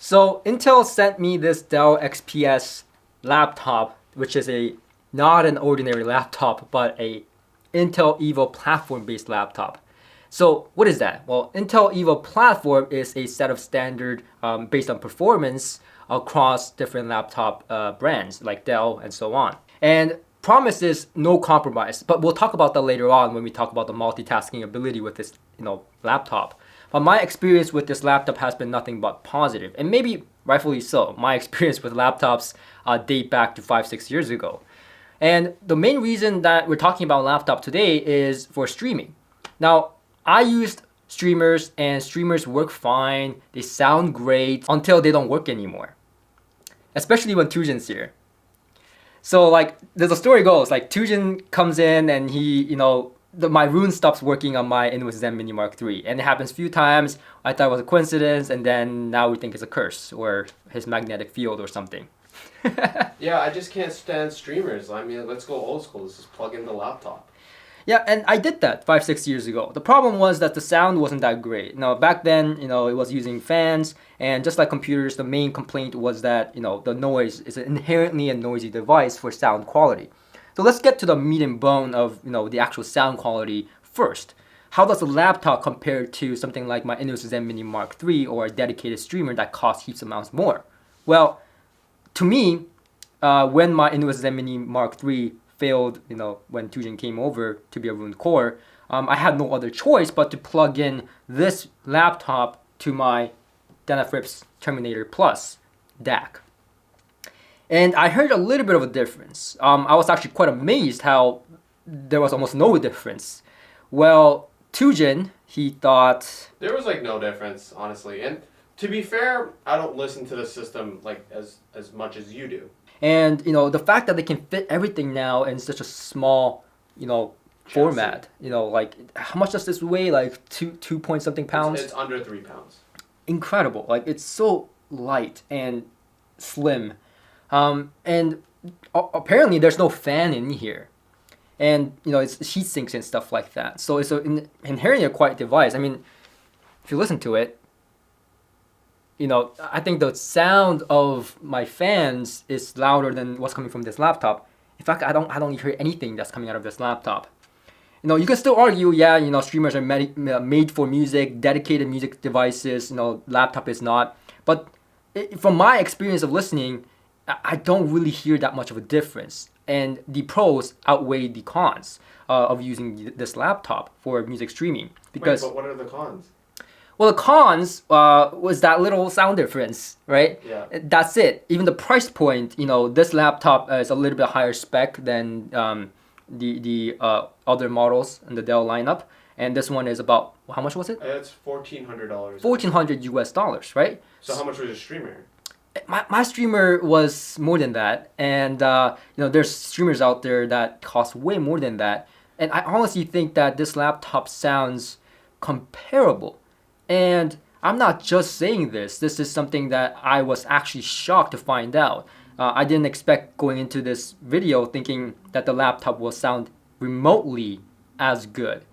So Intel sent me this Dell XPS laptop, which is not an ordinary laptop, but a Intel EVO platform-based laptop. So what is that? Well, Intel EVO platform is a set of standard based on performance across different laptop brands like Dell and so on. And promises no compromise, but we'll talk about that later on when we talk about the multitasking ability with this laptop. But my experience with this laptop has been nothing but positive, and maybe rightfully so. My experience with laptops date back to 5-6 years ago. And the main reason that we're talking about laptop today is for streaming. Now, I used streamers and streamers work fine. They sound great until they don't work anymore. Especially when Tujin's here. So the story goes, Tujin comes in and he, my Rune stops working on my Intel Zen Mini Mark III. And it happens a few times. I thought it was a coincidence, and then now we think it's a curse or his magnetic field or something. Yeah, I just can't stand streamers. I mean, let's go old school. Let's just plug in the laptop. Yeah, and I did that 5-6 years ago. The problem was that the sound wasn't that great. Back then, it was using fans, and just like computers, the main complaint was that, the noise is inherently a noisy device for sound quality. So let's get to the meat and bone of, the actual sound quality first. How does a laptop compare to something like my Intel Zen Mini Mark III or a dedicated streamer that costs heaps amounts more? Well, to me, when my Intel Zen Mini Mark III failed, when Tujin came over to be a Rune core, I had no other choice but to plug in this laptop to my Dynafrips Terminator Plus DAC. And I heard a little bit of a difference. I was actually quite amazed how there was almost no difference. Well, Tujin, he thought... There was no difference, honestly. And to be fair, I don't listen to the system as much as you do. And, the fact that they can fit everything now in such a small, format. How much does this weigh? 2 point something pounds? It's under 3 pounds. Incredible. It's so light and slim. And apparently there's no fan in here. And, it's heat sinks and stuff like that. So it's inherently a quiet device. I mean, if you listen to it, I think the sound of my fans is louder than what's coming from this laptop. In fact, I don't hear anything that's coming out of this laptop. You can still argue, yeah, streamers are made for music, dedicated music devices, laptop is not. But from my experience of listening, I don't really hear that much of a difference. And the pros outweigh the cons of using this laptop for music streaming. Wait, but what are the cons? Well, the cons was that little sound difference, right? Yeah. That's it. Even the price point, this laptop is a little bit higher spec than the other models in the Dell lineup. And this one is about, how much was it? It's $1,400. $1,400 US, right? So how much was your streamer? My streamer was more than that. And, there's streamers out there that cost way more than that. And I honestly think that this laptop sounds comparable. And I'm not just saying this. This is something that I was actually shocked to find out. I didn't expect going into this video thinking that the laptop will sound remotely as good.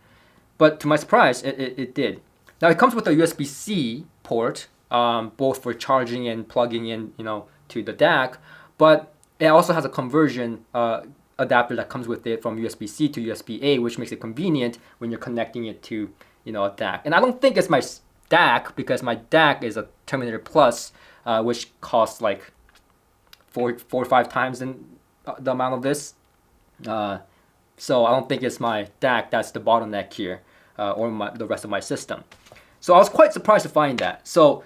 But to my surprise, it did. Now it comes with a USB-C port, both for charging and plugging in, to the DAC. But it also has a conversion adapter that comes with it from USB-C to USB-A, which makes it convenient when you're connecting it to, a DAC. And I don't think it's my DAC, because my DAC is a Terminator Plus, which costs 4 or 5 times the amount of this. So I don't think it's my DAC that's the bottleneck here, or the rest of my system. So I was quite surprised to find that. So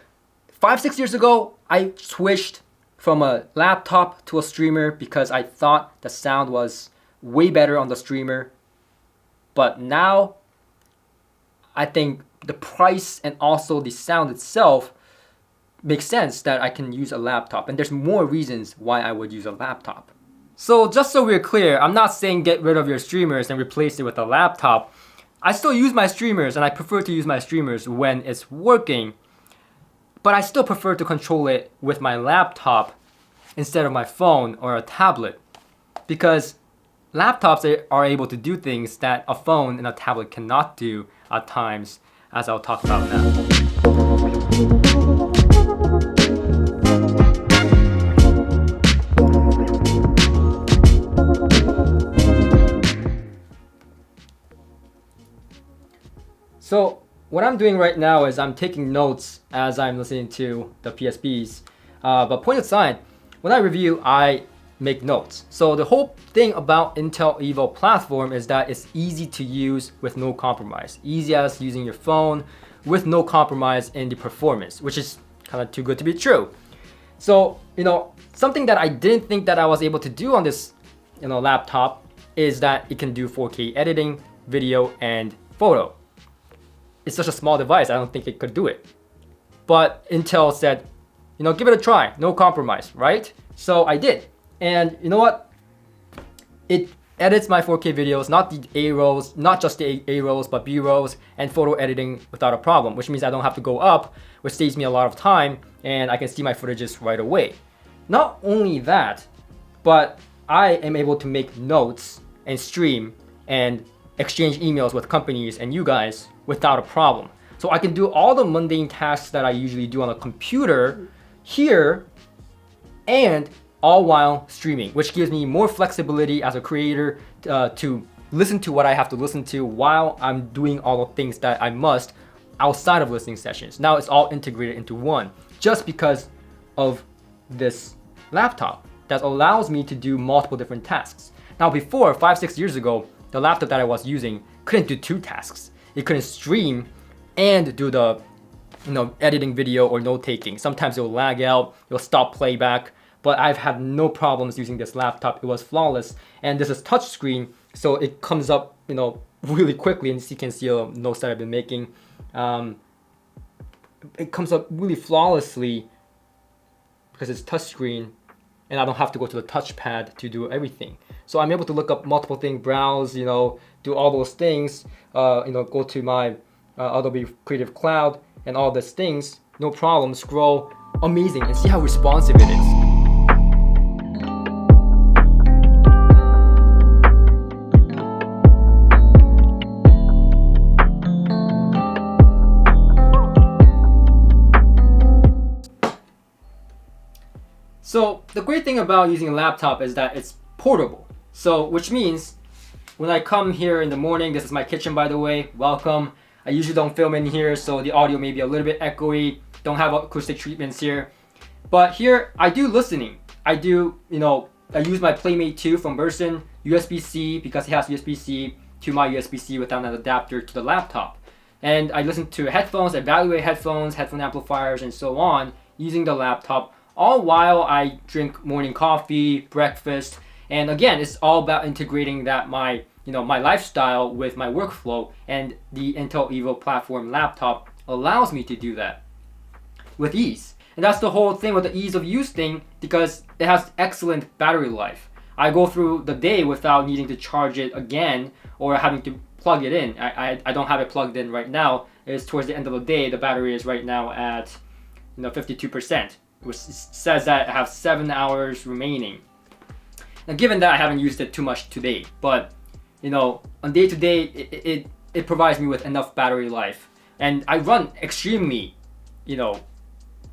5-6 years ago, I switched from a laptop to a streamer because I thought the sound was way better on the streamer. But now, I think the price and also the sound itself makes sense that I can use a laptop. And there's more reasons why I would use a laptop. So just so we're clear, I'm not saying get rid of your streamers and replace it with a laptop. I still use my streamers, and I prefer to use my streamers when it's working. But I still prefer to control it with my laptop instead of my phone or a tablet. Because laptops are able to do things that a phone and a tablet cannot do at times, as I'll talk about now. So what I'm doing right now is I'm taking notes as I'm listening to the PSBs. But point aside, when I review, I make notes. So the whole thing about Intel EVO platform is that it's easy to use with no compromise. Easy as using your phone with no compromise in the performance, which is kind of too good to be true. So, something that I didn't think that I was able to do on this, laptop is that it can do 4K editing, video, and photo. It's such a small device, I don't think it could do it. But Intel said, give it a try, no compromise, right? So I did. And you know what? It edits my 4K videos, not the A rolls, not just the A rolls, but B rolls and photo editing without a problem, which means I don't have to go up, which saves me a lot of time, and I can see my footages right away. Not only that, but I am able to make notes and stream and exchange emails with companies and you guys without a problem. So I can do all the mundane tasks that I usually do on a computer here, and all while streaming, which gives me more flexibility as a creator to listen to what I have to listen to while I'm doing all the things that I must outside of listening sessions. Now it's all integrated into one, just because of this laptop that allows me to do multiple different tasks. Now before, 5-6 years ago, the laptop that I was using couldn't do 2 tasks. It couldn't stream and do the editing video or note taking. Sometimes it'll lag out, it'll stop playback, but I've had no problems using this laptop. It was flawless, and this is touchscreen, so it comes up, really quickly, and you can see the notes that I've been making. It comes up really flawlessly because it's touchscreen, and I don't have to go to the touchpad to do everything. So I'm able to look up multiple things, browse, do all those things, go to my Adobe Creative Cloud and all these things, no problem, scroll, amazing, and see how responsive it is. So the great thing about using a laptop is that it's portable. So which means when I come here in the morning, this is my kitchen by the way, welcome. I usually don't film in here, so the audio may be a little bit echoey, don't have acoustic treatments here. But here I do listening. I do, I use my Playmate 2 from Burson, USB-C because it has USB-C to my USB-C without an adapter to the laptop. And I listen to headphones, evaluate headphones, headphone amplifiers, and so on using the laptop, all while I drink morning coffee, breakfast, and again, it's all about integrating that my lifestyle with my workflow, and the Intel EVO platform laptop allows me to do that with ease. And that's the whole thing with the ease of use thing, because it has excellent battery life. I go through the day without needing to charge it again or having to plug it in. I don't have it plugged in right now. It's towards the end of the day. The battery is right now at 52%. Which says that I have 7 hours remaining. Now, given that I haven't used it too much today, but on day to day, it provides me with enough battery life, and I run extremely,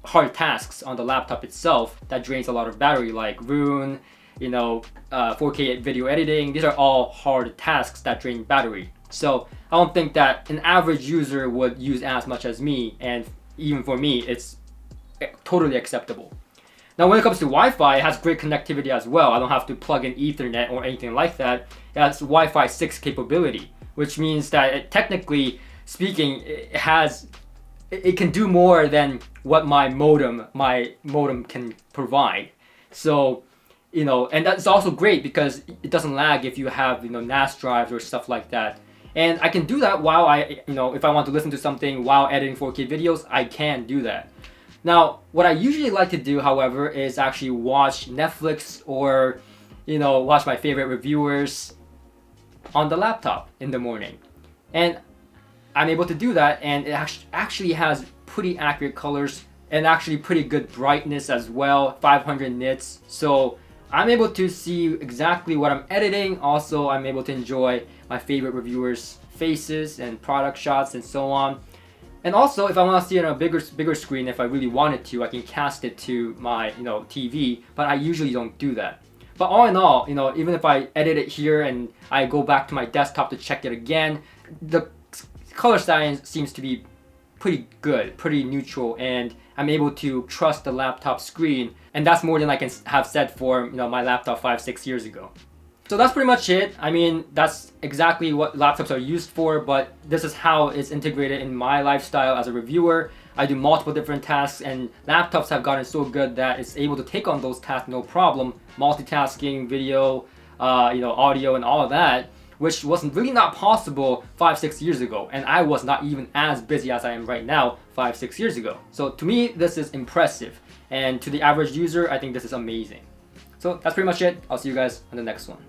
hard tasks on the laptop itself that drains a lot of battery, like Rune, 4K video editing. These are all hard tasks that drain battery. So I don't think that an average user would use as much as me, and even for me, it's totally acceptable. Now when it comes to Wi-Fi, it has great connectivity as well. I don't have to plug in Ethernet or anything like that. It has Wi-Fi 6 capability, which means that technically speaking, it can do more than what my modem can provide. So, and that's also great because it doesn't lag if you have, NAS drives or stuff like that. And I can do that while if I want to listen to something while editing 4K videos, I can do that. Now, what I usually like to do, however, is actually watch Netflix or, watch my favorite reviewers on the laptop in the morning. And I'm able to do that, and it actually has pretty accurate colors and actually pretty good brightness as well, 500 nits. So I'm able to see exactly what I'm editing. Also, I'm able to enjoy my favorite reviewers' faces and product shots and so on. And also, if I want to see it on a bigger screen, if I really wanted to, I can cast it to my TV, but I usually don't do that. But all in all, even if I edit it here and I go back to my desktop to check it again, the color styling seems to be pretty good, pretty neutral, and I'm able to trust the laptop screen, and that's more than I can have said for my laptop 5-6 years ago. So that's pretty much it. I mean, that's exactly what laptops are used for, but this is how it's integrated in my lifestyle as a reviewer. I do multiple different tasks, and laptops have gotten so good that it's able to take on those tasks no problem. Multitasking, video, audio, and all of that, which was really not possible 5-6 years ago, and I was not even as busy as I am right now 5-6 years ago. So to me, this is impressive, and to the average user, I think this is amazing. So that's pretty much it. I'll see you guys on the next one.